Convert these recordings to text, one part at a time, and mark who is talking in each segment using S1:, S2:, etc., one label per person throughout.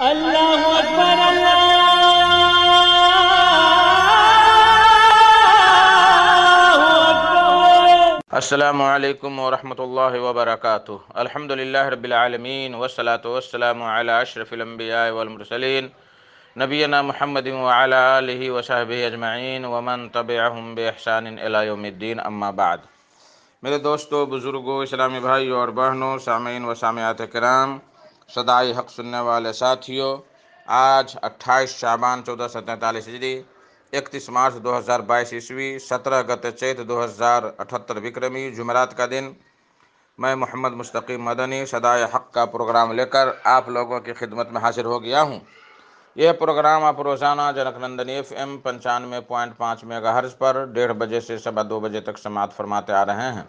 S1: اللہ اکبر اللہ اکبر۔
S2: السلام علیکم ورحمۃ اللہ وبرکاتہ۔ الحمدللہ رب العالمین والصلاة والسلام علی اشرف الانبیاء والمرسلین نبینا محمد وعلی آلہ وصحبہ اجمعین ومن تبعہم باحسان الی یوم الدین، اما بعد۔ میرے دوستو، بزرگوں، اسلامی بھائیوں اور بہنوں، سامعین و سامعات کرام، صدائے حق سننے والے ساتھیوں، آج 28 شعبان 1443 ہجری، 31 مارچ 2022 عیسوی، 17 گت چیت 2078 وکرمی، جمعرات کا دن، میں محمد مستقیم مدنی صدائے حق کا پروگرام لے کر آپ لوگوں کی خدمت میں حاضر ہو گیا ہوں۔ یہ پروگرام آپ روزانہ junk Nandini FM 95.5 megahertz پر 1:30 بجے سے 2:15 بجے تک سماعت فرماتے آ رہے ہیں۔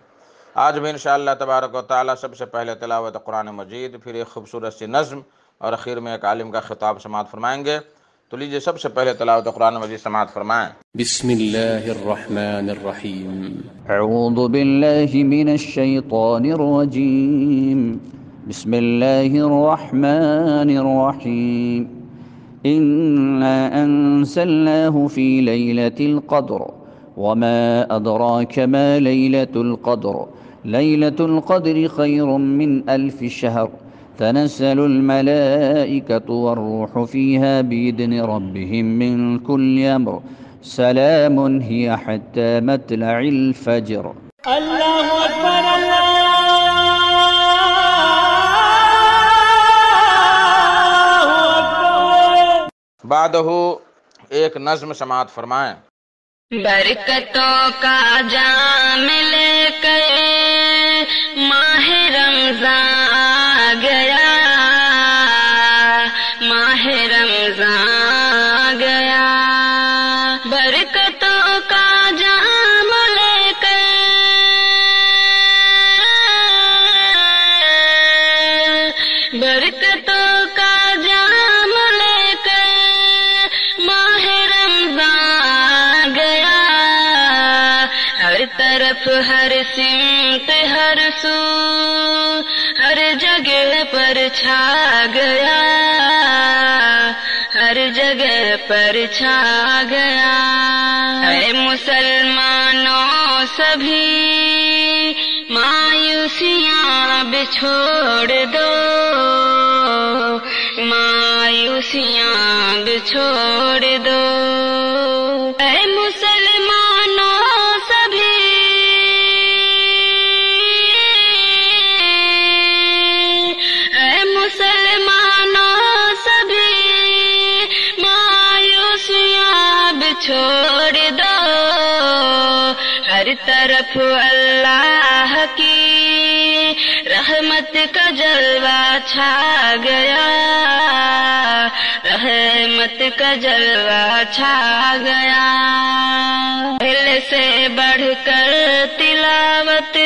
S2: آج بھی انشاءاللہ تبارک و تعالیٰ سب سے پہلے تلاوت قرآن مجید، پھر ایک خوبصورت سی نظم اور اخیر میں ایک عالم کا خطاب سماعت فرمائیں گے۔ تو لیجئے سب سے پہلے تلاوت قرآن مجید سماعت فرمائیں۔
S3: بسم اللہ الرحمن الرحیم۔
S4: اعوذ باللہ من الشیطان الرجیم، بسم اللہ الرحمن الرحیم۔ انا انزلناه في ليلة القدر وما أدراك ما ليلة القدر ليلة القدر خير من 1000 شهر تنزل الملائكة والروح فيها بإذن ربهم من كل أمر سلام هي حتى مطلع الفجر۔
S1: اللہ اکبر اللہ اکبر۔
S2: بعدہ ایک نظم سماعت فرمائیں۔
S5: برکتوں کا جام لے کر ماہ رمضان آ گیا، ماہ رمضان آ گیا۔ برکتوں کا جام لے کر برکتوں کا جام لے کر ماہ رمضان گیا، ہر طرف ہر سمت ہر سو ہر جگہ پر چھا گیا، ہر جگہ پر چھا گیا۔ اے مسلمانوں سبھی مایوسیاں اب چھوڑ دو، مایوسیاں اب چھوڑ دو۔ اے مسلمانوں سبھی اے مسلمانوں سبھی مایوسیاں اب چھوڑ دو، ہر طرف اللہ کی رحمت کا جلوہ چھا گیا، رحمت کا جلوہ چھا گیا۔ دل سے بڑھ کر تلاوت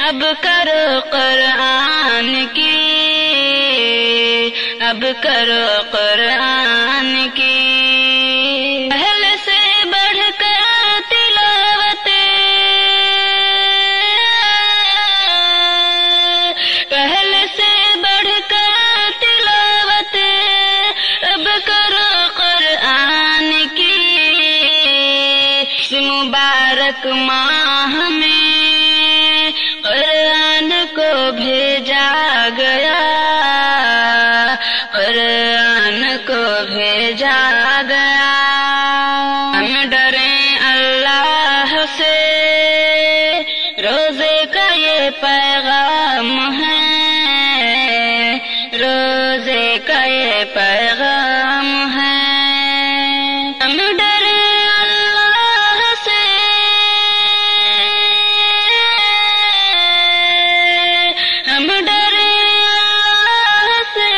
S5: اب کرو قرآن کی، اب کرو قرآن کی۔ دل سے بڑھ کر تلاوت پہلے سے بڑھ کر تلاوت اب کرو قرآن کی۔ اس مبارک ماہ میں قرآن کو بھیجا گیا، قرآن کو بھیجا گیا۔ ہم ڈریں اللہ سے، روزے کا یہ پیغام ہے، روزے کا یہ پیغام ہے۔ ہم ڈریں اللہ سے، ہم ڈریں اللہ سے،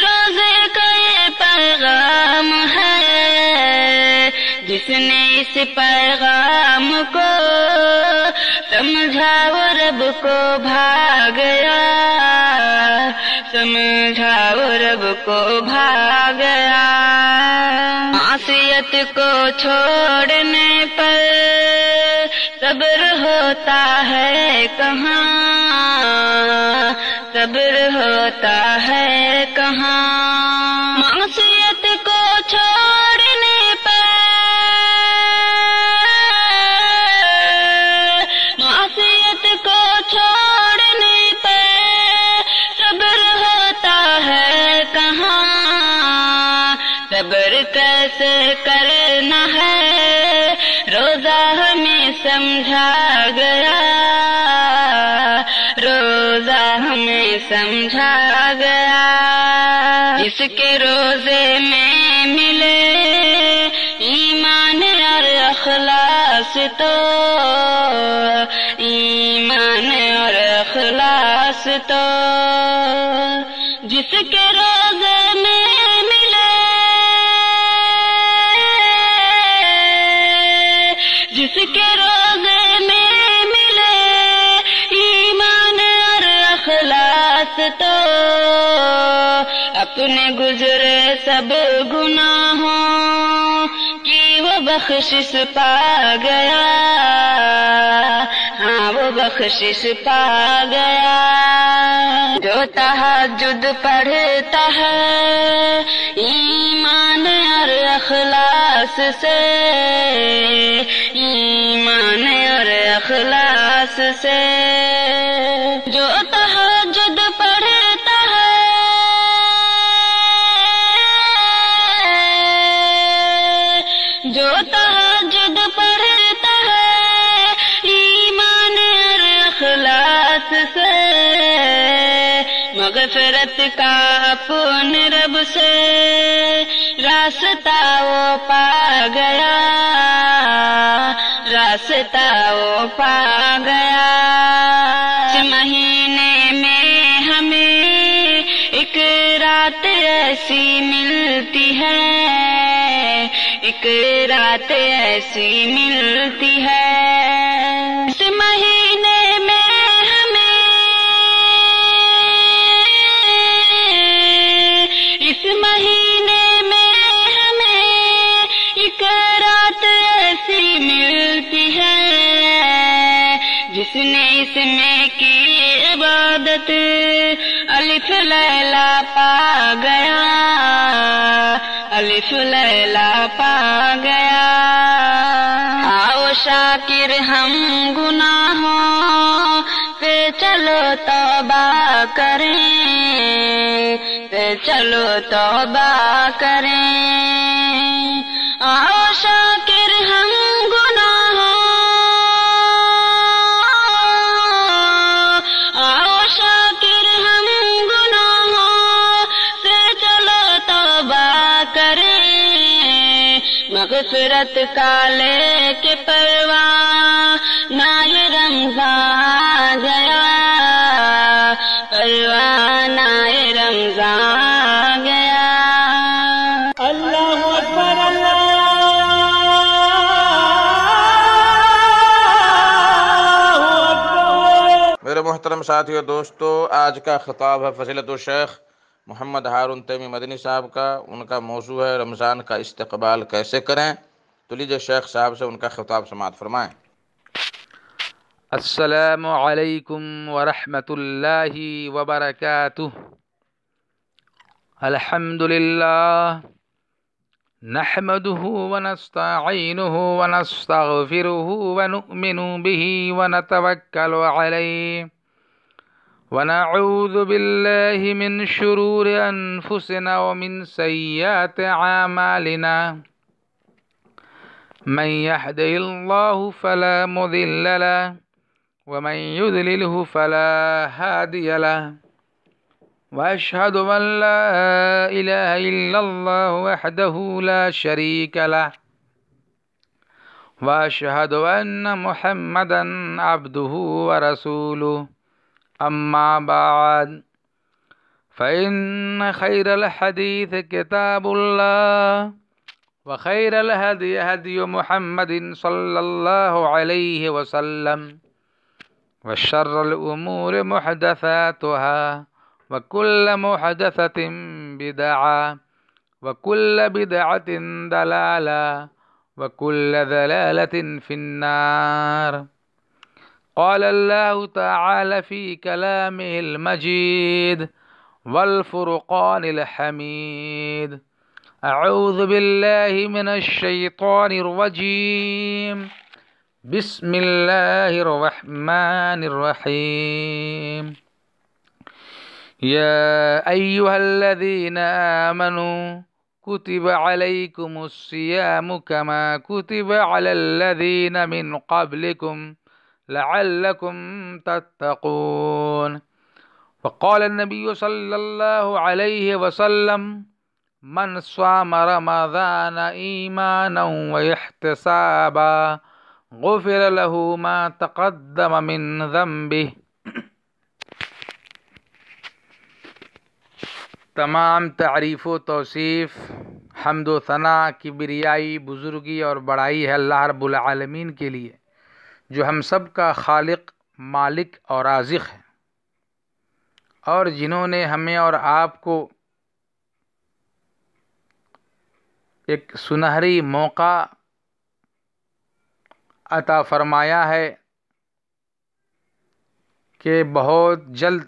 S5: روزے کا یہ پیغام ہے۔ جس نے اس پیغام کو سمجھا وہ رب کو بھا گیا، سمجھا وہ رب کو بھا گیا۔ معصیت کو چھوڑنے پر صبر ہوتا ہے کہاں، صبر ہوتا ہے کہاں، معصیت کو چھوڑنے پر، معصیت کو چھوڑنے پر صبر ہوتا ہے کہاں، صبر کیسے کرنا ہے روزہ ہمیں سمجھا گیا، روزہ ہمیں سمجھا گیا، جس کے روزے میں ملے ایمان اور اخلاص تو، ایمان اور اخلاص تو، جس کے روزے میں ملے، جس کے روزے میں ملے ایمان اور اخلاص تو، اپنے گزرے سب گناہوں کی وہ بخشش پا گیا، ہاں وہ بخشش پا گیا، جو تہجد پڑھتا ہے ایمان اور اخلاص سے، ایمان اور اخلاص سے، جو تہجد پڑھتا ہے جو تہجد پڑھتا ہے ایمان اور اخلاص سے، مغفرت کا اپنے رب سے راستہ وہ پا گیا، راستہ وہ پا گیا، اس مہینے میں ہمیں ایک رات ایسی ملتی ہے، ایک رات ایسی ملتی ہے، اس مہینے میں ہمیں، اس مہینے میں ہمیں ایک رات ایسی ملتی ہے، جس نے اس میں کی عبادت الف لیلا پا گیا، الف لیلا پا گیا، آؤ شاکر ہم گناہوں پہ چلو توبہ کریں، پہ چلو توبہ کریں، آؤ شاکر ہم گناہوں، آؤ شاکر ہم گناہوں سے چلو توبہ کریں، مغفرت کا لے کے پروانہ یہ رمضان گیا، پروانہ یہ رمضان گیا۔
S1: اللہ اکبر اللہ اکبر۔
S2: میرے محترم ساتھیو دوستو، آج کا خطاب ہے فضیلت الشیخ محمد ہارون تیمی مدنی صاحب کا، ان کا موضوع ہے رمضان کا استقبال کیسے کریں، تو لیجئے شیخ صاحب سے ان کا خطاب سماعت فرمائیں۔
S6: السلام علیکم ورحمۃ اللہ وبرکاتہ۔ الحمد للہ نحمده ونستعینه ونستغفره ونؤمن به ونتوکل علیہ ونعوذ باللہ من شرور انفسنا ومن سیئات اعمالنا، من يهده الله فلا مضل له ومن يضلله فلا هادي له، وأشهد أن لا إله إلا الله وحده لا شريك له، وأشهد أن محمدا عبده ورسوله، أما بعد، فإن خير الحديث كتاب الله، وخير الهدي هدي محمد صلى الله عليه وسلم، وشر الأمور محدثاتها، وكل محدثة بدعة، وكل بدعة ضلالة، وكل ضلالة في النار۔ قال الله تعالى في كلامه المجيد والفرقان الحميد أعوذ بالله من الشيطان الرجيم بسم الله الرحمن الرحيم يا أيها الذين آمنوا كتب عليكم الصيام كما كتب على الذين من قبلكم لعلكم تتقون وقال النبي صلى الله عليه وسلم من صام رمضان إيمانا واحتسابا غفر له ما تقدم من ذنبه. تمام تعریف و توصیف، حمد و ثنا، کبریائی، بزرگی اور بڑائی ہے اللہ رب العالمین کے لیے، جو ہم سب کا خالق، مالک اور رازق ہے، اور جنہوں نے ہمیں اور آپ کو ایک سنہری موقع عطا فرمایا ہے کہ بہت جلد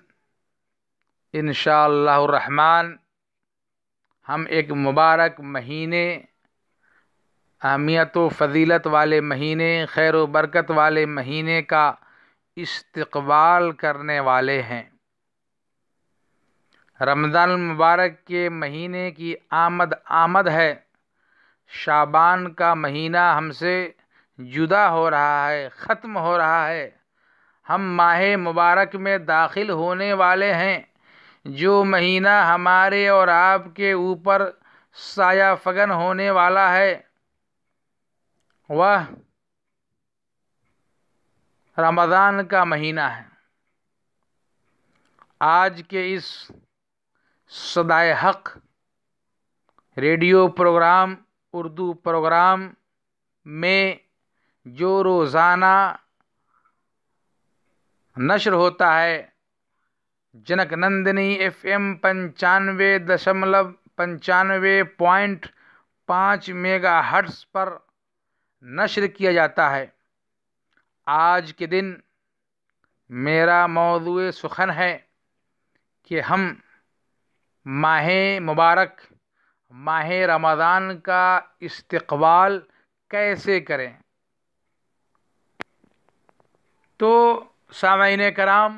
S6: انشاءاللہ الرحمن ہم ایک مبارک مہینے، اہمیت و فضیلت والے مہینے، خیر و برکت والے مہینے کا استقبال کرنے والے ہیں۔ رمضان المبارک کے مہینے کی آمد ہے، شعبان کا مہینہ ہم سے جدا ہو رہا ہے، ختم ہو رہا ہے، ہم ماہ مبارک میں داخل ہونے والے ہیں، جو مہینہ ہمارے اور آپ کے اوپر سایہ فگن ہونے والا ہے وہ رمضان کا مہینہ ہے۔ آج کے اس صدائے حق ریڈیو پروگرام، اردو پروگرام میں جو روزانہ نشر ہوتا ہے جنک نندنی ایف ایم 95.5 میگا ہرٹز پر نشر کیا جاتا ہے۔ آج کے دن میرا موضوع سخن ہے کہ ہم ماہ مبارک، ماہ رمضان کا استقبال کیسے کریں۔ تو سامعین کرام،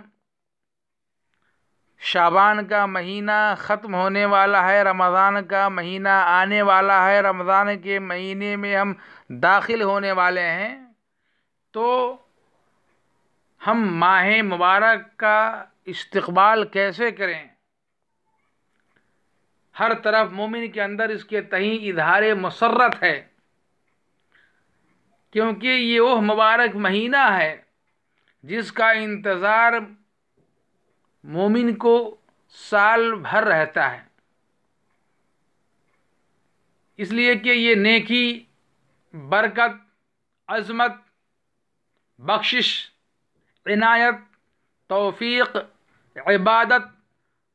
S6: شعبان کا مہینہ ختم ہونے والا ہے، رمضان کا مہینہ آنے والا ہے، رمضان کے مہینے میں ہم داخل ہونے والے ہیں، تو ہم ماہ مبارک کا استقبال کیسے کریں؟ ہر طرف مومن کے اندر اس کے تئیں اظہار مسرت ہے، کیونکہ یہ وہ مبارک مہینہ ہے جس کا انتظار مومن کو سال بھر رہتا ہے، اس لیے کہ یہ نیکی، برکت، عظمت، بخشش، عنایت، توفیق، عبادت،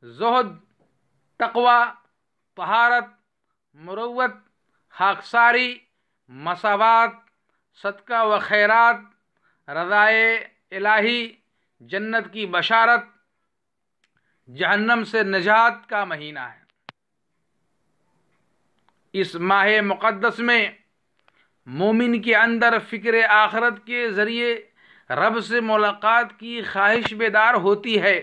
S6: زہد، تقوی، طہارت، مروت، خاکساری، مساوات، صدقہ و خیرات، رضائے الہی، جنت کی بشارت، جہنم سے نجات کا مہینہ ہے۔ اس ماہ مقدس میں مومن کے اندر فکر آخرت کے ذریعے رب سے ملاقات کی خواہش بیدار ہوتی ہے۔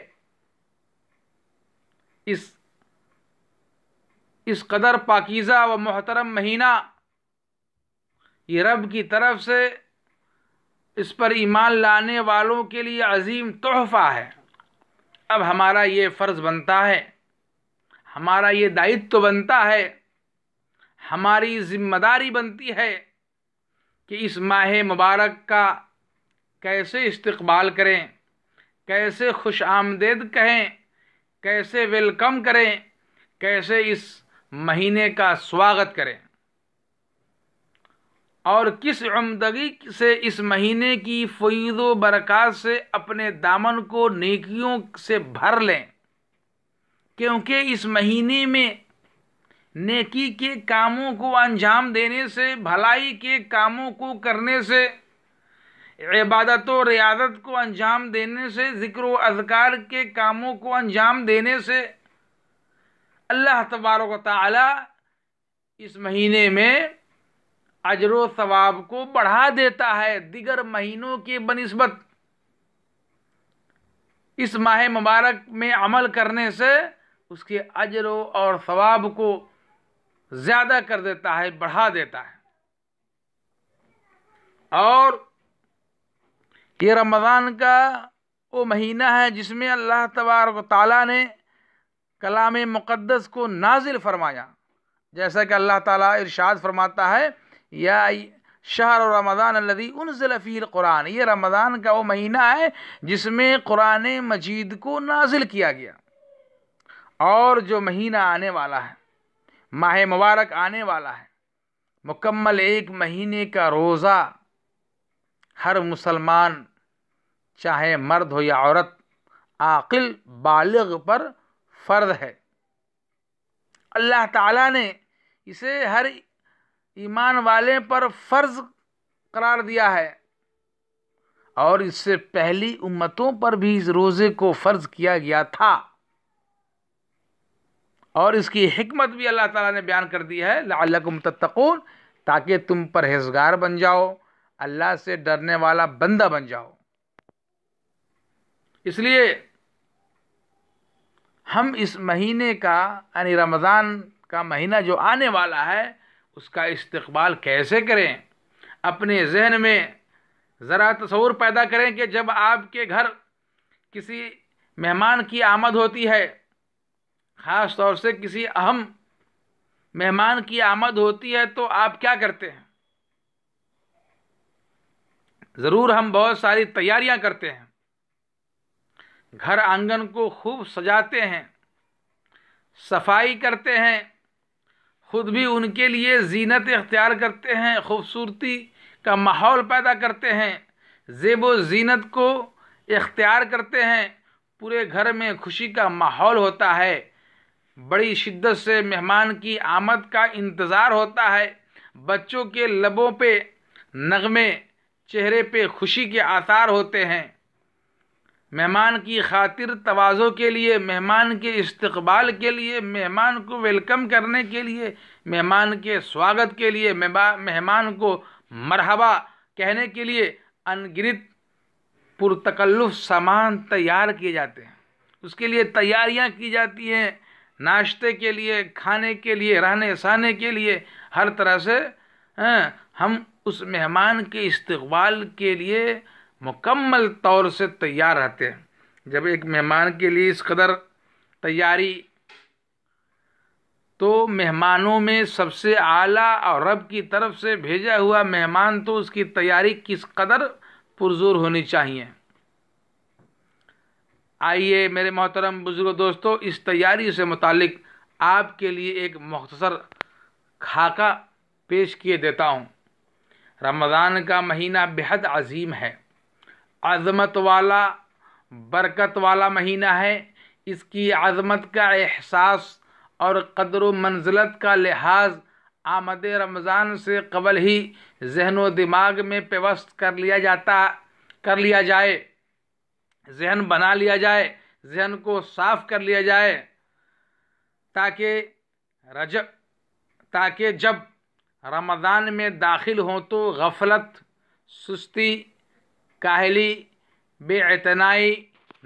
S6: اس قدر پاکیزہ و محترم مہینہ یہ رب کی طرف سے اس پر ایمان لانے والوں کے لیے عظیم تحفہ ہے۔ اب ہمارا یہ فرض بنتا ہے، ہمارا یہ دائتو بنتا ہے، ہماری ذمہ داری بنتی ہے کہ اس ماہ مبارک کا کیسے استقبال کریں، کیسے خوش آمدید کہیں، کیسے ویلکم کریں، کیسے اس مہینے کا سواگت کریں، اور کس عمدگی سے اس مہینے کی فیض و برکات سے اپنے دامن کو نیکیوں سے بھر لیں، کیونکہ اس مہینے میں نیکی کے کاموں کو انجام دینے سے، بھلائی کے کاموں کو کرنے سے عبادت و ریاضت کو انجام دینے سے، ذکر و اذکار کے کاموں کو انجام دینے سے اللہ تبارک و تعالی اس مہینے میں اجر و ثواب کو بڑھا دیتا ہے دیگر مہینوں کے بنسبت۔ اس ماہ مبارک میں عمل کرنے سے اس کے اجر اور ثواب کو زیادہ کر دیتا ہے، بڑھا دیتا ہے۔ اور یہ رمضان کا وہ مہینہ ہے جس میں اللہ تبارک و تعالیٰ نے کلام مقدس کو نازل فرمایا، جیسا کہ اللہ تعالیٰ ارشاد فرماتا ہے یا شہر رمضان الذی انزل فیہ القرآن، یہ رمضان کا وہ مہینہ ہے جس میں قرآن مجید کو نازل کیا گیا۔ اور جو مہینہ آنے والا ہے، ماہ مبارک آنے والا ہے، مکمل ایک مہینے کا روزہ ہر مسلمان چاہے مرد ہو یا عورت، عاقل بالغ پر فرض ہے۔ اللہ تعالیٰ نے اسے ہر ایمان والے پر فرض قرار دیا ہے، اور اس سے پہلی امتوں پر بھی اس روزے کو فرض کیا گیا تھا، اور اس کی حکمت بھی اللہ تعالیٰ نے بیان کر دی ہے، لعلکم تتقون، تاکہ تم پرہیزگار بن جاؤ، اللہ سے ڈرنے والا بندہ بن جاؤ۔ اس لیے ہم اس مہینے کا یعنی رمضان کا مہینہ جو آنے والا ہے اس کا استقبال کیسے کریں؟ اپنے ذہن میں ذرا تصور پیدا کریں کہ جب آپ کے گھر کسی مہمان کی آمد ہوتی ہے، خاص طور سے کسی اہم مہمان کی آمد ہوتی ہے، تو آپ کیا کرتے ہیں؟ ضرور ہم بہت ساری تیاریاں کرتے ہیں، گھر آنگن کو خوب سجاتے ہیں، صفائی کرتے ہیں، خود بھی ان کے لیے زینت اختیار کرتے ہیں، خوبصورتی کا ماحول پیدا کرتے ہیں، زیب و زینت کو اختیار کرتے ہیں، پورے گھر میں خوشی کا ماحول ہوتا ہے، بڑی شدت سے مہمان کی آمد کا انتظار ہوتا ہے، بچوں کے لبوں پہ نغمے، چہرے پہ خوشی کے آثار ہوتے ہیں۔ مہمان کی خاطر تواضع کے لیے، مہمان کے استقبال کے لیے، مہمان کو ویلکم کرنے کے لیے، مہمان کے سواگت کے لیے، مہمان کو مرحبا کہنے کے لیے ان گنت پرتکلف سامان تیار کیے جاتے ہیں، اس کے لیے تیاریاں کی جاتی ہیں، ناشتے کے لیے، کھانے کے لیے، رہنے سہنے کے لیے، ہر طرح سے ہم اس مہمان کے استقبال کے لیے مکمل طور سے تیار رہتے ہیں۔ جب ایک مہمان کے لیے اس قدر تیاری، تو مہمانوں میں سب سے اعلیٰ اور رب کی طرف سے بھیجا ہوا مہمان تو اس کی تیاری کس قدر پرزور ہونی چاہیے۔ آئیے میرے محترم بزرگ دوستو، اس تیاری سے متعلق آپ کے لیے ایک مختصر خاکہ پیش کیے دیتا ہوں۔ رمضان کا مہینہ بہت عظیم ہے، عظمت والا، برکت والا مہینہ ہے۔ اس کی عظمت کا احساس اور قدر و منزلت کا لحاظ آمد رمضان سے قبل ہی ذہن و دماغ میں پیوست کر لیا جائے، ذہن بنا لیا جائے، ذہن کو صاف کر لیا جائے، تاکہ جب رمضان میں داخل ہوں تو غفلت، سستی، کاہلی، بے اعتنائی،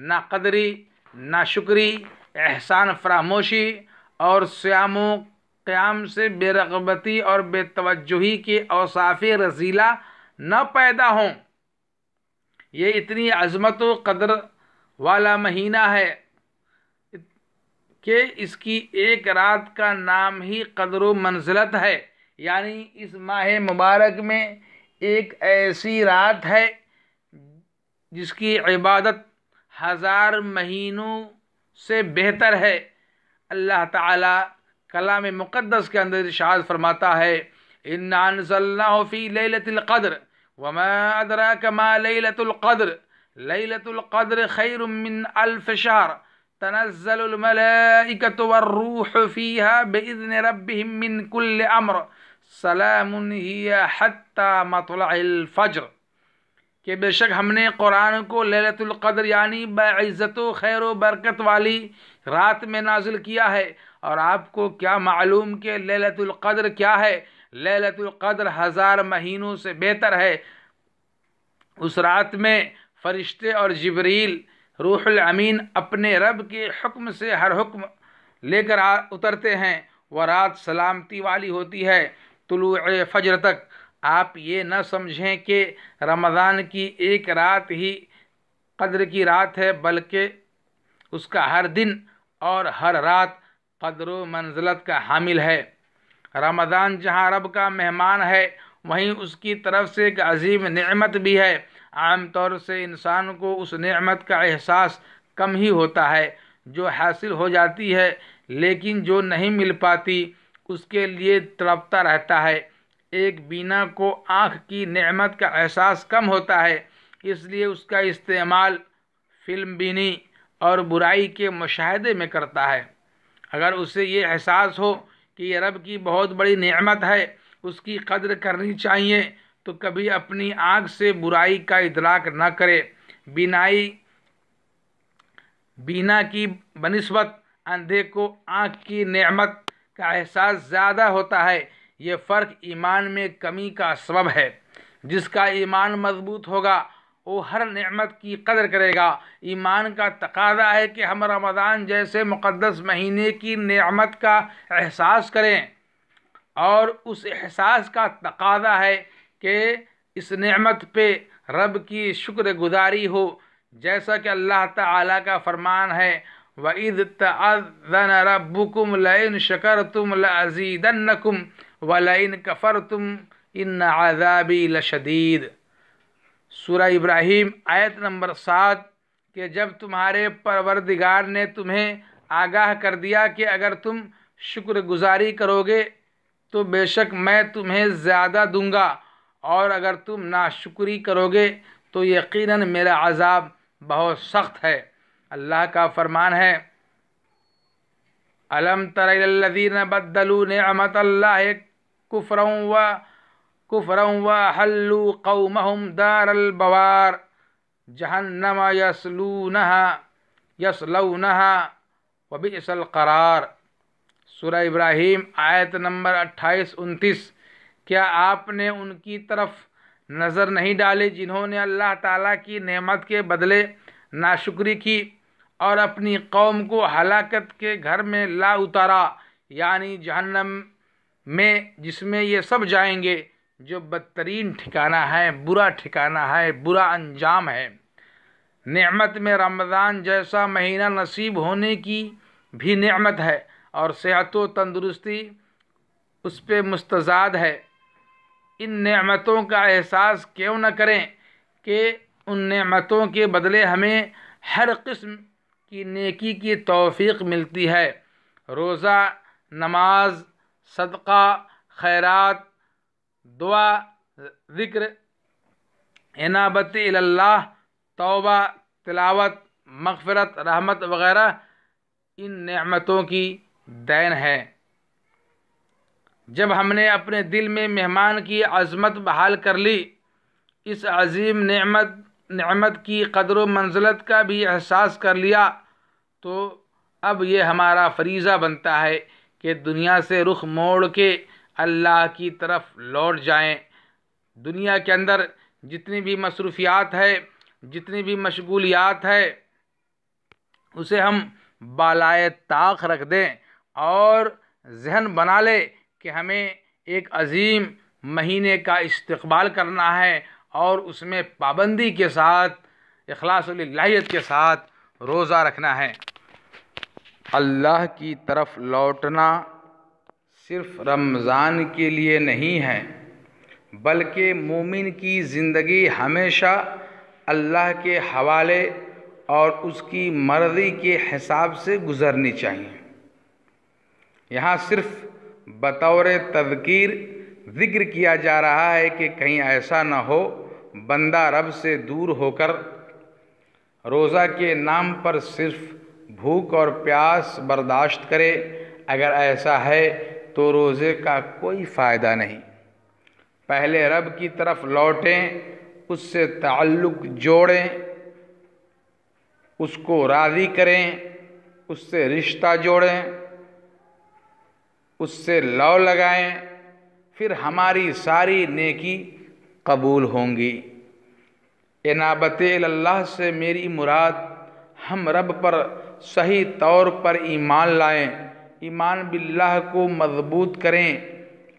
S6: ناقدری، ناشکری، احسان فراموشی اور صیام و قیام سے بے رغبتی اور بے توجہی کے اوصاف رذیلہ نہ پیدا ہوں۔ یہ اتنی عظمت و قدر والا مہینہ ہے کہ اس کی ایک رات کا نام ہی قدر و منزلت ہے، یعنی اس ماہ مبارک میں ایک ایسی رات ہے جس کی عبادت 1000 مہینوں سے بہتر ہے۔ اللہ تعالیٰ کلام مقدس کے اندر ارشاد فرماتا ہے اِنَّا أَنزَلْنَاهُ فِي لَيْلَةِ الْقَدْرِ وَمَا أَدْرَاكَ مَا لَيْلَةُ الْقَدْرِ لَيْلَةُ الْقَدْرِ خَيْرٌ مِّنْ أَلْفِ شَهْرٍ تَنَزَّلُ الْمَلَائِكَةُ وَالرُّوحُ فِيهَا بِإِذْنِ رَبِّهِم مِّن كُلِّ أَمْرٍ سَلَامٌ هِيَ حَتَّى مَطْلَعِ الْفَجْرِ۔ کہ بے شک ہم نے قرآن کو لیلۃ القدر یعنی بعزت و خیر و برکت والی رات میں نازل کیا ہے، اور آپ کو کیا معلوم کہ لیلۃ القدر کیا ہے؟ لیلۃ القدر 1000 مہینوں سے بہتر ہے۔ اس رات میں فرشتے اور جبریل روح الامین اپنے رب کے حکم سے ہر حکم لے کر اترتے ہیں۔ وہ رات سلامتی والی ہوتی ہے طلوع فجر تک۔ آپ یہ نہ سمجھیں کہ رمضان کی ایک رات ہی قدر کی رات ہے، بلکہ اس کا ہر دن اور ہر رات قدر و منزلت کا حامل ہے۔ رمضان جہاں رب کا مہمان ہے، وہیں اس کی طرف سے ایک عظیم نعمت بھی ہے۔ عام طور سے انسان کو اس نعمت کا احساس کم ہی ہوتا ہے جو حاصل ہو جاتی ہے، لیکن جو نہیں مل پاتی اس کے لیے تڑپتا رہتا ہے۔ ایک بینا کو آنکھ کی نعمت کا احساس کم ہوتا ہے، اس لیے اس کا استعمال فلم بینی اور برائی کے مشاہدے میں کرتا ہے۔ اگر اسے یہ احساس ہو کہ یہ رب کی بہت بڑی نعمت ہے، اس کی قدر کرنی چاہیے، تو کبھی اپنی آنکھ سے برائی کا ادراک نہ کرے۔ بینا کی بنسبت اندھے کو آنکھ کی نعمت کا احساس زیادہ ہوتا ہے۔ یہ فرق ایمان میں کمی کا سبب ہے۔ جس کا ایمان مضبوط ہوگا وہ ہر نعمت کی قدر کرے گا۔ ایمان کا تقاضا ہے کہ ہم رمضان جیسے مقدس مہینے کی نعمت کا احساس کریں، اور اس احساس کا تقاضا ہے کہ اس نعمت پہ رب کی شکر گزاری ہو، جیسا کہ اللہ تعالیٰ کا فرمان ہے وَإِذْ تَأَذَّنَ رَبُّكُمْ لَئِنْ شَكَرْتُمْ لَأَزِيدَنَّكُمْ وَلَئِنْ كَفَرْتُمْ إِنَّ عَذَابِي لَشَدِيدٌ۔ سورہ ابراہیم آیت نمبر 7 کہ جب تمہارے پروردگار نے تمہیں آگاہ کر دیا کہ اگر تم شکر گزاری کرو گے تو بے شک میں تمہیں زیادہ دوں گا، اور اگر تم ناشکری کرو گے تو یقیناً میرا عذاب بہت سخت ہے۔ اللہ کا فرمان ہے أَلَمْ تَرَ إِلَى الَّذِينَ بَدَّلُوا نِعْمَةَ اللَّهِ كُفْرًا وَأَحَلُّوا قَوْمَهُمْ دَارَ الْبَوَارِ جَهَنَّمَ يَصْلَوْنَهَا وَبِئْسَ الْقَرَارُ۔ سورہ ابراہیم آیت نمبر 28-29۔ کیا آپ نے ان کی طرف نظر نہیں ڈالی جنہوں نے اللہ تعالیٰ کی نعمت کے بدلے ناشکری کی اور اپنی قوم کو ہلاکت کے گھر میں لا اتارا، یعنی جہنم میں، جس میں یہ سب جائیں گے، جو بدترین ٹھکانہ ہے، برا ٹھکانہ ہے، برا انجام ہے۔ نعمت میں رمضان جیسا مہینہ نصیب ہونے کی بھی نعمت ہے، اور صحت و تندرستی اس پہ مستزاد ہے۔ ان نعمتوں کا احساس کیوں نہ کریں کہ ان نعمتوں کے بدلے ہمیں ہر قسم کی نیکی کی توفیق ملتی ہے۔ روزہ، نماز، صدقہ، خیرات، دعا، ذکر، انابت اللہ، توبہ، تلاوت، مغفرت، رحمت وغیرہ ان نعمتوں کی دین ہے۔ جب ہم نے اپنے دل میں مہمان کی عظمت بحال کر لی، اس عظیم نعمت کی قدر و منزلت کا بھی احساس کر لیا، تو اب یہ ہمارا فریضہ بنتا ہے کہ دنیا سے رخ موڑ کے اللہ کی طرف لوٹ جائیں۔ دنیا کے اندر جتنی بھی مصروفیات ہے، جتنی بھی مشغولیات ہے، اسے ہم بالائے طاق رکھ دیں اور ذہن بنا لے کہ ہمیں ایک عظیم مہینے کا استقبال کرنا ہے، اور اس میں پابندی کے ساتھ، اخلاص للہیت کے ساتھ روزہ رکھنا ہے۔ اللہ کی طرف لوٹنا صرف رمضان کے لیے نہیں ہے، بلکہ مومن کی زندگی ہمیشہ اللہ کے حوالے اور اس کی مرضی کے حساب سے گزرنی چاہیے۔ یہاں صرف بطور تذکیر ذکر کیا جا رہا ہے کہ کہیں ایسا نہ ہو بندہ رب سے دور ہو کر روزہ کے نام پر صرف بھوک اور پیاس برداشت کرے۔ اگر ایسا ہے تو روزے کا کوئی فائدہ نہیں۔ پہلے رب کی طرف لوٹیں، اس سے تعلق جوڑیں، اس کو راضی کریں، اس سے رشتہ جوڑیں، اس سے لو لگائیں، پھر ہماری ساری نیکی قبول ہوں گی۔ انابت اللہ سے میری مراد ہم رب پر صحیح طور پر ایمان لائیں، ایمان باللہ کو مضبوط کریں،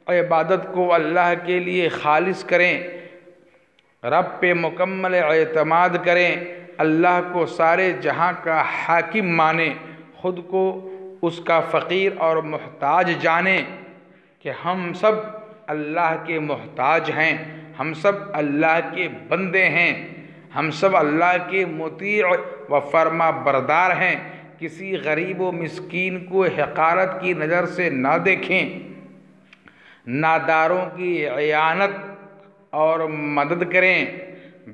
S6: عبادت کو اللہ کے لیے خالص کریں، رب پہ مکمل اعتماد کریں، اللہ کو سارے جہاں کا حاکم مانیں، خود کو اس کا فقیر اور محتاج جانیں کہ ہم سب اللہ کے محتاج ہیں، ہم سب اللہ کے بندے ہیں، ہم سب اللہ کے مطیع و فرما بردار ہیں۔ کسی غریب و مسکین کو حقارت کی نظر سے نہ دیکھیں، ناداروں کی اعانت اور مدد کریں،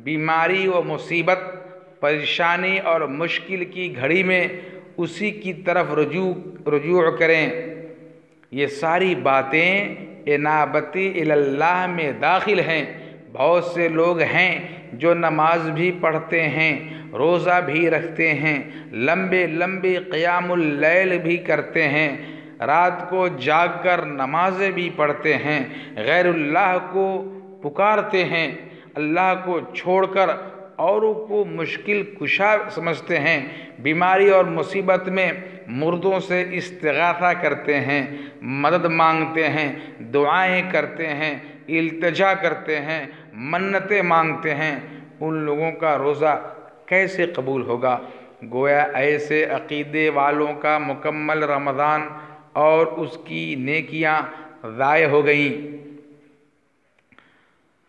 S6: بیماری و مصیبت، پریشانی اور مشکل کی گھڑی میں اسی کی طرف رجوع کریں۔ یہ ساری باتیں انابت اللہ میں داخل ہیں۔ بہت سے لوگ ہیں جو نماز بھی پڑھتے ہیں، روزہ بھی رکھتے ہیں، لمبے لمبے قیام اللیل بھی کرتے ہیں، رات کو جاگ کر نمازیں بھی پڑھتے ہیں، غیر اللہ کو پکارتے ہیں، اللہ کو چھوڑ کر اوروں کو مشکل کشا سمجھتے ہیں، بیماری اور مصیبت میں مردوں سے استغاثہ کرتے ہیں، مدد مانگتے ہیں، دعائیں کرتے ہیں، التجا کرتے ہیں، منتیں مانگتے ہیں۔ ان لوگوں کا روزہ کیسے قبول ہوگا؟ گویا ایسے عقیدے والوں کا مکمل رمضان اور اس کی نیکیاں ضائع ہو گئیں۔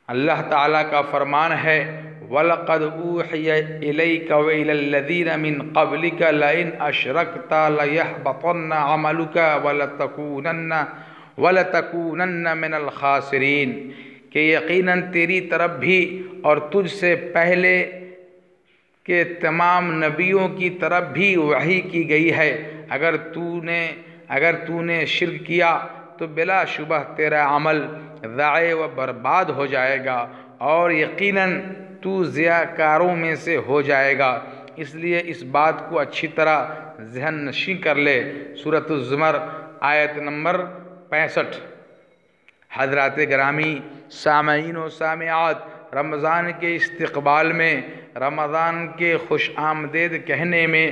S6: اللہ تعالیٰ کا فرمان ہے وَلَقَدْ أُوحِيَ إِلَيْكَ وَإِلَى الَّذِينَ مِن قَبْلِكَ لَئِنْ أَشْرَكْتَ لَيَحْبَطَنَّ عَمَلُكَ وَلَتَكُونَنَّ مِنَ الْخَاسِرِينَ، کہ یقیناً تیری طرف بھی اور تجھ سے پہلے کے تمام نبیوں کی طرف بھی وحی کی گئی ہے، اگر تو نے شرک کیا تو بلا شبہ تیرا عمل ضائع و برباد ہو جائے گا، اور یقیناً تو ضیاءکاروں میں سے ہو جائے گا۔ اس لیے اس بات کو اچھی طرح ذہن نشین کر لے۔ سورۃ الزمر آیت نمبر 65۔ حضرات گرامی سامعین و سامعات، رمضان کے استقبال میں، رمضان کے خوش آمدید کہنے میں،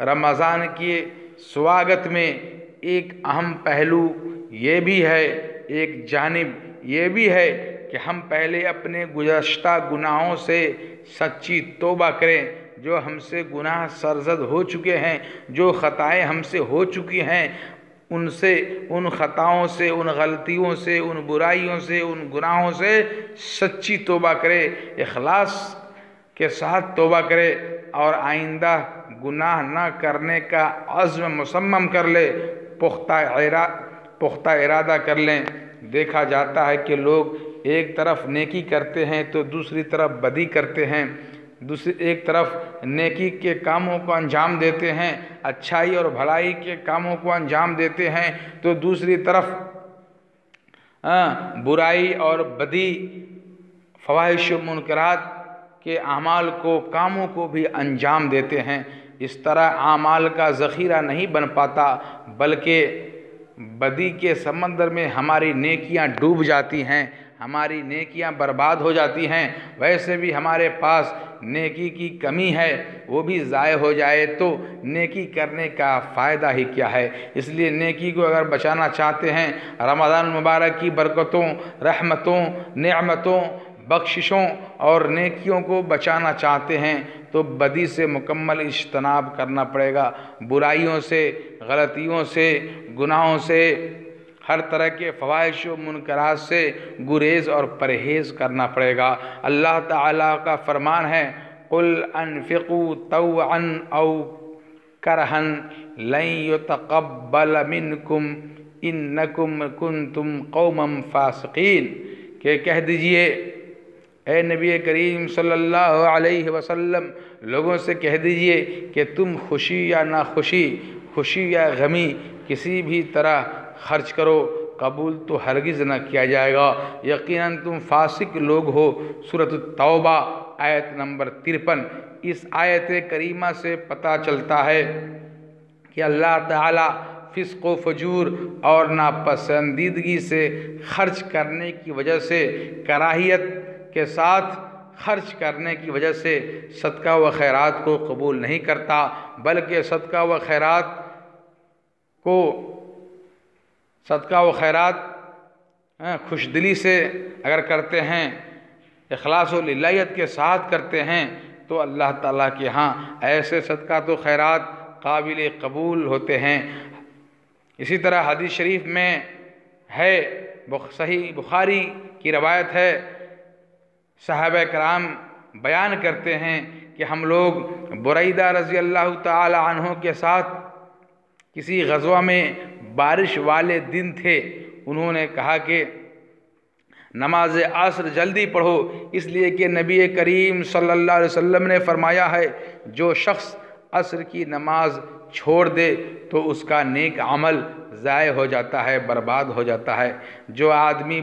S6: رمضان کے سواگت میں ایک اہم پہلو یہ بھی ہے، ایک جانب یہ بھی ہے کہ ہم پہلے اپنے گزشتہ گناہوں سے سچی توبہ کریں۔ جو ہم سے گناہ سرزد ہو چکے ہیں، جو خطائیں ہم سے ہو چکی ہیں، ان خطاؤں سے، ان غلطیوں سے، ان برائیوں سے، ان گناہوں سے سچی توبہ کرے، اخلاص کے ساتھ توبہ کرے، اور آئندہ گناہ نہ کرنے کا عزم مصمم کر لے، پختہ ارادہ کر لیں۔ دیکھا جاتا ہے کہ لوگ ایک طرف نیکی کرتے ہیں تو دوسری طرف بدی کرتے ہیں، ایک طرف نیکی کے کاموں کو انجام دیتے ہیں، اچھائی اور بھلائی کے کاموں کو انجام دیتے ہیں، تو دوسری طرف برائی اور بدی، فواحش و منکرات کے اعمال کو، کاموں کو بھی انجام دیتے ہیں۔ اس طرح اعمال کا ذخیرہ نہیں بن پاتا، بلکہ بدی کے سمندر میں ہماری نیکیاں ڈوب جاتی ہیں، ہماری نیکیاں برباد ہو جاتی ہیں۔ ویسے بھی ہمارے پاس نیکی کی کمی ہے، وہ بھی ضائع ہو جائے تو نیکی کرنے کا فائدہ ہی کیا ہے؟ اس لیے نیکی کو اگر بچانا چاہتے ہیں، رمضان مبارک کی برکتوں، رحمتوں، نعمتوں، بخششوں اور نیکیوں کو بچانا چاہتے ہیں تو بدی سے مکمل اجتناب کرنا پڑے گا، برائیوں سے، غلطیوں سے، گناہوں سے، ہر طرح کے فواحش و منکرات سے گریز اور پرہیز کرنا پڑے گا۔ اللہ تعالیٰ کا فرمان ہے قُلْ أَنفِقُوا طَوْعًا أَوْ كَرْهًا لَن يُتَقَبَّلَ مِنْكُمْ إِنَّكُمْ كُنْتُمْ قَوْمًا فَاسِقِينَ، کہ کہہ دیجئے اے نبی کریم صلی اللہ علیہ وسلم، لوگوں سے کہہ دیجئے کہ تم خوشی یا ناخوشی، خوشی یا غمی، کسی بھی طرح خرچ کرو، قبول تو ہرگز نہ کیا جائے گا، یقیناً تم فاسق لوگ ہو۔ سورۃ التوبہ آیت نمبر 53۔ اس آیت کریمہ سے پتہ چلتا ہے کہ اللہ تعالیٰ فسق و فجور اور ناپسندیدگی سے خرچ کرنے کی وجہ سے، کراہیت کے ساتھ خرچ کرنے کی وجہ سے صدقہ و خیرات کو قبول نہیں کرتا، بلکہ صدقہ و خیرات خوش دلی سے اگر کرتے ہیں، اخلاص و للہیت کے ساتھ کرتے ہیں، تو اللہ تعالیٰ کے ہاں ایسے صدقات و خیرات قابل قبول ہوتے ہیں۔ اسی طرح حدیث شریف میں ہے، صحیح بخاری کی روایت ہے، صحابہ کرام بیان کرتے ہیں کہ ہم لوگ بریدہ رضی اللہ تعالی عنہ کے ساتھ کسی غزوہ میں بارش والے دن تھے۔ انہوں نے کہا کہ نماز عصر جلدی پڑھو، اس لیے کہ نبی کریم صلی اللہ علیہ وسلم نے فرمایا ہے جو شخص عصر کی نماز چھوڑ دے تو اس کا نیک عمل ضائع ہو جاتا ہے، برباد ہو جاتا ہے۔ جو آدمی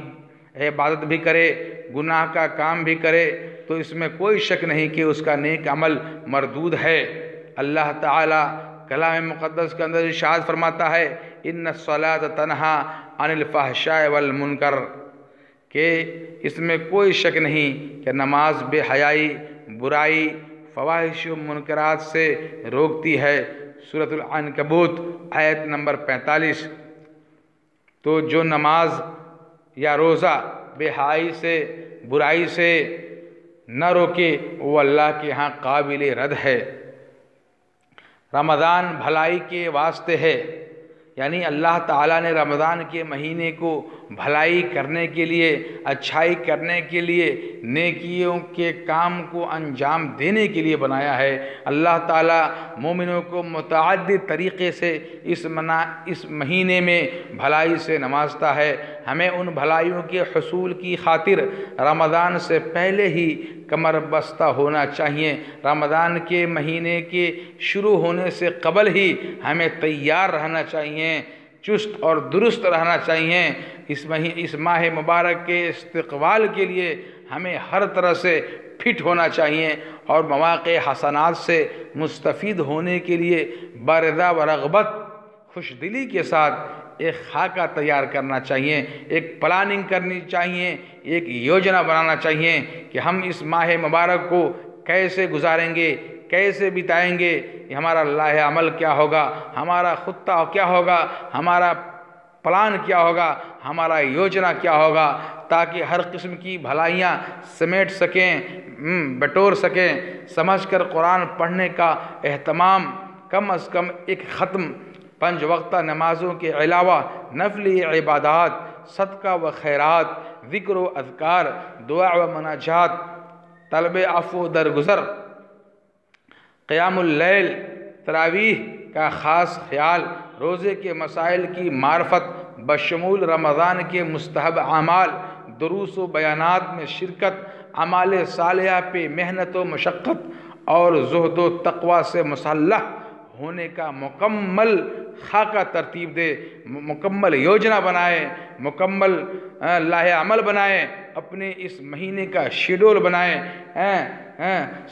S6: عبادت بھی کرے، گناہ کا کام بھی کرے، تو اس میں کوئی شک نہیں کہ اس کا نیک عمل مردود ہے۔ اللہ تعالیٰ کلام مقدس کے اندر ارشاد فرماتا ہے ان الصلاۃ تنہا عن الفحشاء والمنکر، کہ اس میں کوئی شک نہیں کہ نماز بے حیائی، برائی، فواحش و منکرات سے روکتی ہے۔ سورۃ العنکبوت آیت نمبر 45۔ تو جو نماز یا روزہ بے حیائی سے، برائی سے نہ روکے، وہ اللہ کے ہاں قابل رد ہے۔ رمضان بھلائی کے واسطے ہے، یعنی اللہ تعالیٰ نے رمضان کے مہینے کو بھلائی کرنے کے لیے، اچھائی کرنے کے لیے، نیکیوں کے کام کو انجام دینے کے لیے بنایا ہے۔ اللہ تعالیٰ مومنوں کو متعدد طریقے سے اس مہینے میں بھلائی سے نوازتا ہے۔ ہمیں ان بھلائیوں کے حصول کی خاطر رمضان سے پہلے ہی کمر بستہ ہونا چاہیے۔ رمضان کے مہینے کے شروع ہونے سے قبل ہی ہمیں تیار رہنا چاہیے، چست اور درست رہنا چاہیے۔ اس ماہ مبارک کے استقبال کے لیے ہمیں ہر طرح سے فٹ ہونا چاہیے اور مواقع حسنات سے مستفید ہونے کے لیے برغبت و رغبت، خوش دلی کے ساتھ ایک خاکہ تیار کرنا چاہیے، ایک پلاننگ کرنی چاہیے، ایک یوجنا بنانا چاہیے کہ ہم اس ماہ مبارک کو کیسے گزاریں گے، کیسے بتائیں گے، ہمارا لاہ عمل کیا ہوگا، ہمارا خطہ کیا ہوگا، ہمارا پلان کیا ہوگا، ہمارا یوجنا کیا ہوگا، تاکہ ہر قسم کی بھلائیاں سمیٹ سکیں، بٹور سکیں۔ سمجھ کر قرآن پڑھنے کا اہتمام، کم از کم ایک ختم، 5 وقتہ نمازوں کے علاوہ نفلی عبادات، صدقہ و خیرات، ذکر و اذکار، دعا و مناجات، طلب عفو و درگزر، قیام اللیل، تراویح کا خاص خیال، روزے کے مسائل کی معرفت بشمول رمضان کے مستحب اعمال، دروس و بیانات میں شرکت، اعمال صالحہ پہ محنت و مشقت اور زہد و تقوی سے مسلح ہونے کا مکمل خاکہ ترتیب دے، مکمل یوجنا بنائے، مکمل لاہ عمل بنائے، اپنے اس مہینے کا شیڈول بنائے،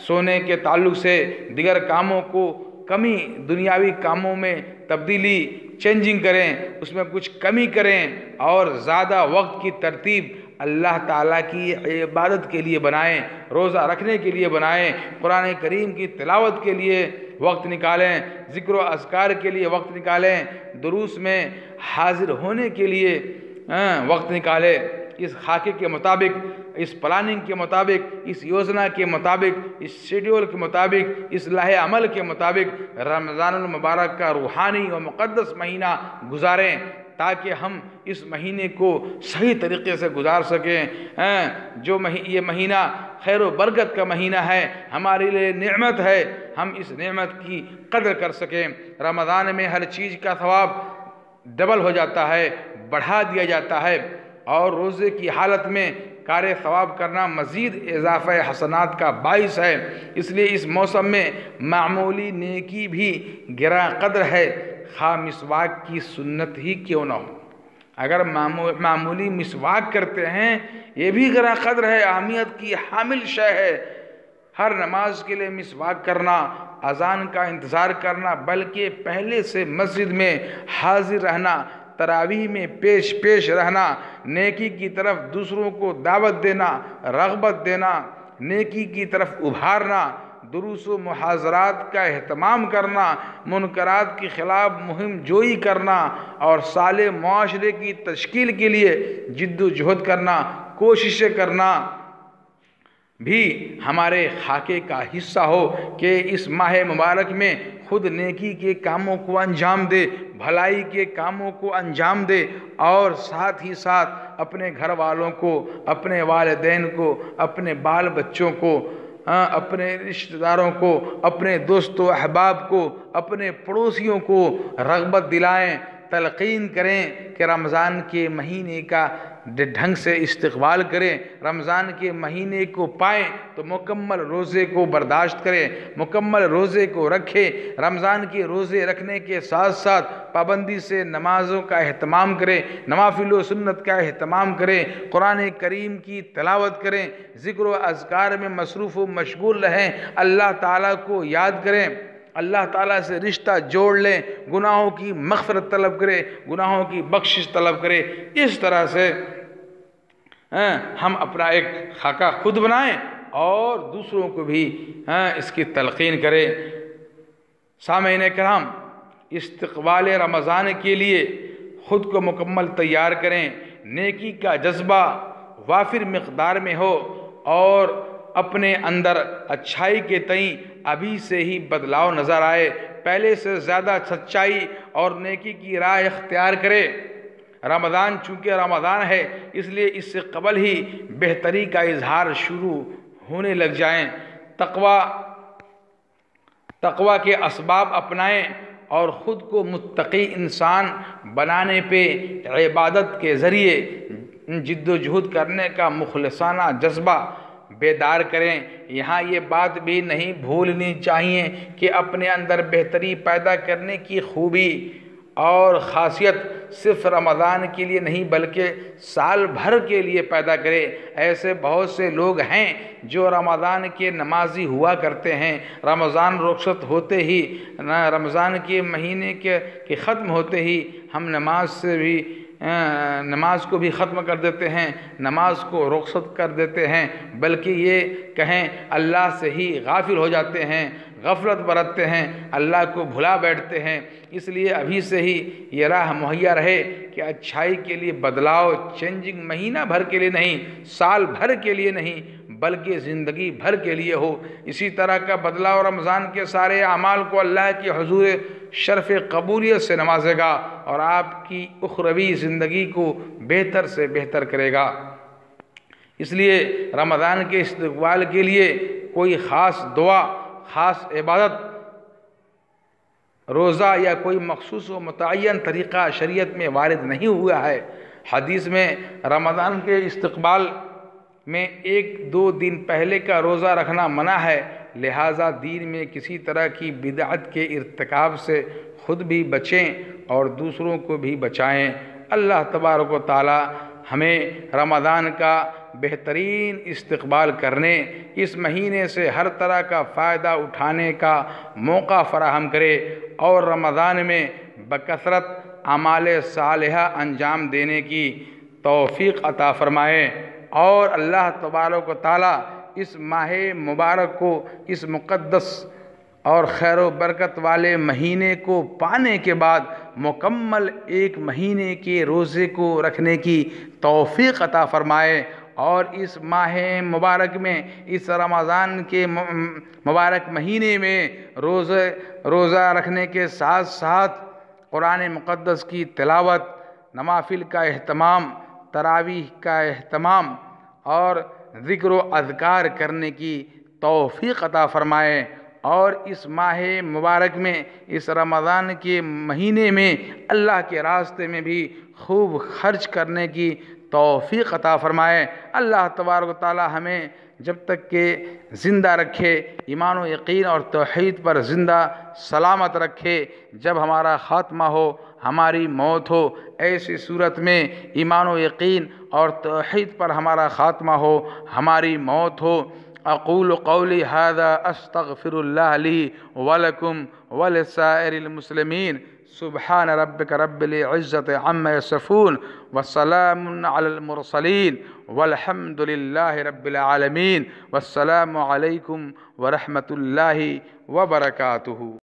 S6: سونے کے تعلق سے دیگر کاموں کو کمی، دنیاوی کاموں میں تبدیلی، چینجنگ کریں، اس میں کچھ کمی کریں اور زیادہ وقت کی ترتیب اللہ تعالیٰ کی عبادت کے لیے بنائیں، روزہ رکھنے کے لیے بنائیں، قرآن کریم کی تلاوت کے لیے وقت نکالیں، ذکر و اذکار کے لیے وقت نکالیں، دروس میں حاضر ہونے کے لیے وقت نکالیں۔ اس خاکے کے مطابق، اس پلاننگ کے مطابق، اس یوجنا کے مطابق، اس شیڈول کے مطابق، اس لاہ عمل کے مطابق رمضان المبارک کا روحانی و مقدس مہینہ گزاریں، تاکہ ہم اس مہینے کو صحیح طریقے سے گزار سکیں۔ یہ مہینہ خیر و برکت کا مہینہ ہے، ہمارے لیے نعمت ہے، ہم اس نعمت کی قدر کر سکیں۔ رمضان میں ہر چیز کا ثواب ڈبل ہو جاتا ہے، بڑھا دیا جاتا ہے، اور روزے کی حالت میں کار ثواب کرنا مزید اضافہ حسنات کا باعث ہے۔ اس لیے اس موسم میں معمولی نیکی بھی گراں قدر ہے، خواہ مسواک کی سنت ہی کیوں نہ ہو۔ اگر معمولی مسواک کرتے ہیں یہ بھی گراں قدر ہے، اہمیت کی حامل شے ہے۔ ہر نماز کے لیے مسواک کرنا، اذان کا انتظار کرنا، بلکہ پہلے سے مسجد میں حاضر رہنا، تراویح میں پیش رہنا، نیکی کی طرف دوسروں کو دعوت دینا، رغبت دینا، نیکی کی طرف ابھارنا، دروس و محاضرات کا اہتمام کرنا، منکرات کے خلاف مہم جوئی کرنا اور صالح معاشرے کی تشکیل کے لیے جد و جہد کرنا، کوششیں کرنا بھی ہمارے خاکے کا حصہ ہو کہ اس ماہ مبارک میں خود نیکی کے کاموں کو انجام دے، بھلائی کے کاموں کو انجام دے، اور ساتھ ہی ساتھ اپنے گھر والوں کو، اپنے والدین کو، اپنے بال بچوں کو، اپنے رشتہ داروں کو، اپنے دوست و احباب کو، اپنے پڑوسیوں کو رغبت دلائیں، تلقین کریں کہ رمضان کے مہینے کا ڈھنگ سے استقبال کریں، رمضان کے مہینے کو پائیں تو مکمل روزے کو برداشت کریں، مکمل روزے کو رکھیں، رمضان کے روزے رکھنے کے ساتھ ساتھ پابندی سے نمازوں کا اہتمام کریں، نوافل و سنت کا اہتمام کریں، قرآن کریم کی تلاوت کریں، ذکر و اذکار میں مصروف و مشغول رہیں، اللہ تعالیٰ کو یاد کریں، اللہ تعالیٰ سے رشتہ جوڑ لیں، گناہوں کی مغفرت طلب کریں، گناہوں کی بخشش طلب کریں۔ اس طرح سے ہم اپنا ایک خاکہ خود بنائیں اور دوسروں کو بھی اس کی تلقین کریں۔ سامعین کرام، استقبال رمضان کے لیے خود کو مکمل تیار کریں، نیکی کا جذبہ وافر مقدار میں ہو اور اپنے اندر اچھائی کے تئیں ابھی سے ہی بدلاؤ نظر آئے، پہلے سے زیادہ سچائی اور نیکی کی راہ اختیار کرے۔ رمضان چونکہ رمضان ہے، اس لیے اس سے قبل ہی بہتری کا اظہار شروع ہونے لگ جائیں، تقوی کے اسباب اپنائیں اور خود کو متقی انسان بنانے پہ عبادت کے ذریعے جد و جہد کرنے کا مخلصانہ جذبہ بیدار کریں۔ یہاں یہ بات بھی نہیں بھولنی چاہیے کہ اپنے اندر بہتری پیدا کرنے کی خوبی اور خاصیت صرف رمضان کے لیے نہیں بلکہ سال بھر کے لیے پیدا کرے۔ ایسے بہت سے لوگ ہیں جو رمضان کے نمازی ہوا کرتے ہیں، رمضان رخصت ہوتے ہی، رمضان کے مہینے کے ختم ہوتے ہی ہم نماز کو بھی ختم کر دیتے ہیں، نماز کو رخصت کر دیتے ہیں، بلکہ یہ کہیں اللہ سے ہی غافل ہو جاتے ہیں، غفلت برتتے ہیں، اللہ کو بھلا بیٹھتے ہیں۔ اس لیے ابھی سے ہی یہ راہ مہیا رہے کہ اچھائی کے لیے بدلاؤ، چینجنگ مہینہ بھر کے لیے نہیں، سال بھر کے لیے نہیں بلکہ زندگی بھر کے لیے ہو۔ اسی طرح کا بدلاؤ رمضان کے سارے اعمال کو اللہ کے حضور شرف قبولیت سے نوازے گا اور آپ کی اخروی زندگی کو بہتر سے بہتر کرے گا۔ اس لیے رمضان کے استقبال کے لیے کوئی خاص دعا، خاص عبادت، روزہ یا کوئی مخصوص و متعین طریقہ شریعت میں وارد نہیں ہوا ہے۔ حدیث میں رمضان کے استقبال میں 1-2 دن پہلے کا روزہ رکھنا منع ہے، لہٰذا دین میں کسی طرح کی بدعت کے ارتکاب سے خود بھی بچیں اور دوسروں کو بھی بچائیں۔ اللہ تبارک و تعالی ہمیں رمضان کا بہترین استقبال کرنے، اس مہینے سے ہر طرح کا فائدہ اٹھانے کا موقع فراہم کرے اور رمضان میں بکثرت اعمال صالحہ انجام دینے کی توفیق عطا فرمائے، اور اللہ تبارک و تعالی اس ماہ مبارک کو، اس مقدس اور خیر و برکت والے مہینے کو پانے کے بعد مکمل 1 مہینے کے روزے کو رکھنے کی توفیق عطا فرمائے، اور اس ماہ مبارک میں، اس رمضان کے مبارک مہینے میں روزہ رکھنے کے ساتھ ساتھ قرآن مقدس کی تلاوت، نوافل کا اہتمام، تراویح کا اہتمام اور ذکر و اذکار کرنے کی توفیق عطا فرمائے، اور اس ماہ مبارک میں، اس رمضان کے مہینے میں اللہ کے راستے میں بھی خوب خرچ کرنے کی توفیق عطا فرمائے۔ اللہ تبارک و تعالی ہمیں جب تک کہ زندہ رکھے، ایمان و یقین اور توحید پر زندہ سلامت رکھے۔ جب ہمارا خاتمہ ہو، ہماری موت ہو، ایسی صورت میں ایمان و یقین اور توحید پر ہمارا خاتمہ ہو، ہماری موت ہو۔ اقول قولی ھذا استغفر اللہ لی ولکم ولسائر المسلمین۔ سبحان ربک رب العزت عما یصفون وسلام علی المرسلین والحمد للہ رب العالمین۔ والسلام علیکم ورحمۃ اللہ وبرکاتہ۔